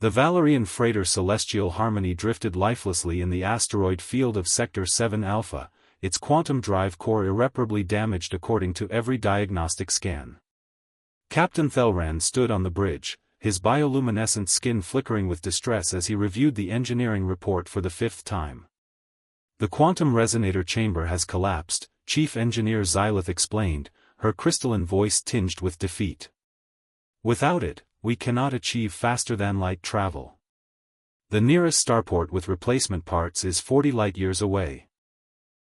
The Valerian freighter Celestial Harmony drifted lifelessly in the asteroid field of Sector 7 Alpha, its quantum drive core irreparably damaged according to every diagnostic scan. Captain Thelran stood on the bridge, his bioluminescent skin flickering with distress as he reviewed the engineering report for the 5th time. The quantum resonator chamber has collapsed, Chief Engineer Xylith explained, her crystalline voice tinged with defeat. Without it, we cannot achieve faster-than-light travel. The nearest starport with replacement parts is 40 light-years away.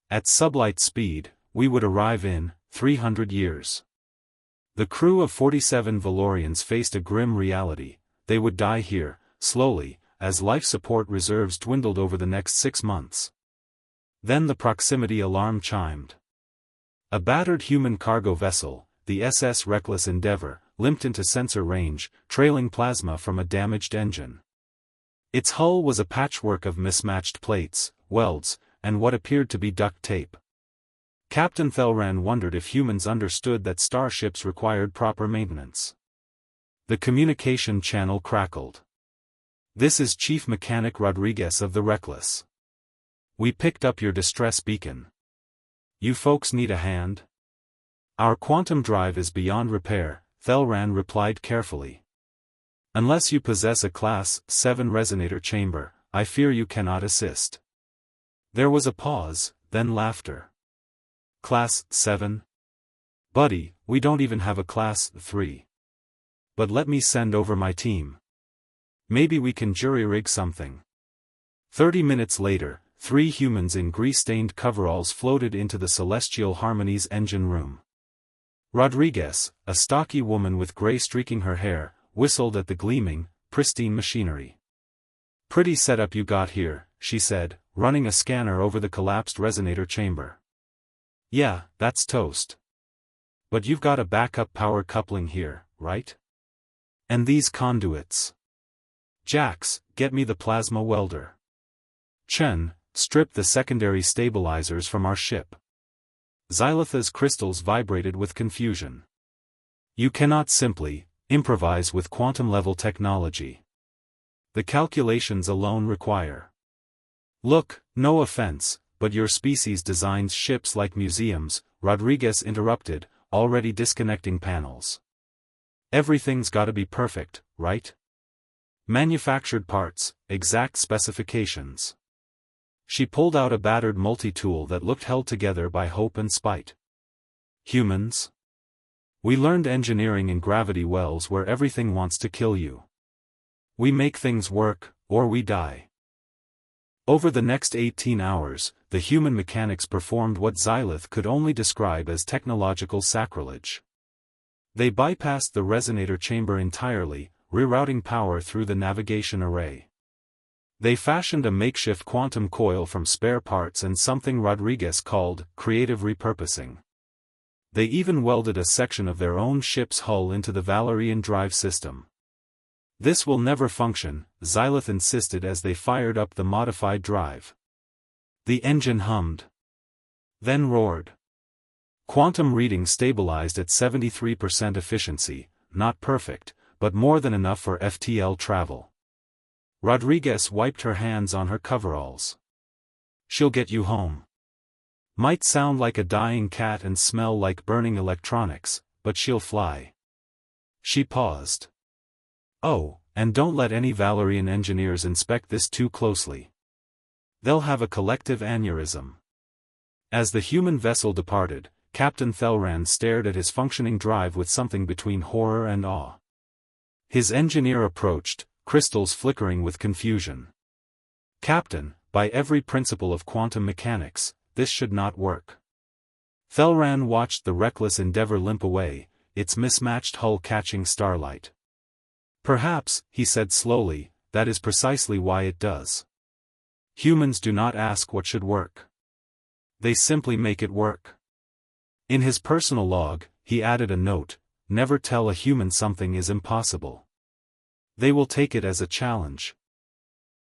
At sublight speed, we would arrive in 300 years. The crew of 47 Valorians faced a grim reality: they would die here, slowly, as life support reserves dwindled over the next 6 months. Then the proximity alarm chimed. A battered human cargo vessel, the SS Reckless Endeavor, limped into sensor range, trailing plasma from a damaged engine. Its hull was a patchwork of mismatched plates, welds, and what appeared to be duct tape. Captain Thelran wondered if humans understood that starships required proper maintenance. The communication channel crackled. "This is Chief Mechanic Rodriguez of the Reckless. We picked up your distress beacon. You folks need a hand?" "Our quantum drive is beyond repair," Thelran replied carefully. "Unless you possess a Class 7 resonator chamber, I fear you cannot assist." There was a pause, then laughter. "Class 7? Buddy, we don't even have a Class 3. But let me send over my team. Maybe we can jury-rig something." 30 minutes later, 3 humans in grease-stained coveralls floated into the Celestial Harmony's engine room. Rodriguez, a stocky woman with gray streaking her hair, whistled at the gleaming, pristine machinery. "Pretty setup you got here," she said, running a scanner over the collapsed resonator chamber. "Yeah, that's toast. But you've got a backup power coupling here, right? And these conduits. Jax, get me the plasma welder. Chen, strip the secondary stabilizers from our ship." Xylitha's crystals vibrated with confusion. "You cannot simply improvise with quantum-level technology. The calculations alone require." "Look, no offense, but your species designs ships like museums," Rodriguez interrupted, already disconnecting panels. "Everything's gotta be perfect, right? Manufactured parts, exact specifications." She pulled out a battered multi-tool that looked held together by hope and spite. "Humans? We learned engineering in gravity wells where everything wants to kill you. We make things work, or we die." Over the next 18 hours, the human mechanics performed what Xylith could only describe as technological sacrilege. They bypassed the resonator chamber entirely, rerouting power through the navigation array. They fashioned a makeshift quantum coil from spare parts and something Rodriguez called creative repurposing. They even welded a section of their own ship's hull into the Valerian drive system. "This will never function," Xylith insisted as they fired up the modified drive. The engine hummed. Then roared. Quantum readings stabilized at 73% efficiency, not perfect, but more than enough for FTL travel. Rodriguez wiped her hands on her coveralls. "She'll get you home. Might sound like a dying cat and smell like burning electronics, but she'll fly." She paused. "Oh, and don't let any Valerian engineers inspect this too closely. They'll have a collective aneurysm." As the human vessel departed, Captain Thelran stared at his functioning drive with something between horror and awe. His engineer approached, crystals flickering with confusion. "Captain, by every principle of quantum mechanics, this should not work." Thelran watched the reckless Endeavor limp away, its mismatched hull catching starlight. "Perhaps," he said slowly, "that is precisely why it does. Humans do not ask what should work. They simply make it work." In his personal log, he added a note: "Never tell a human something is impossible. They will take it as a challenge."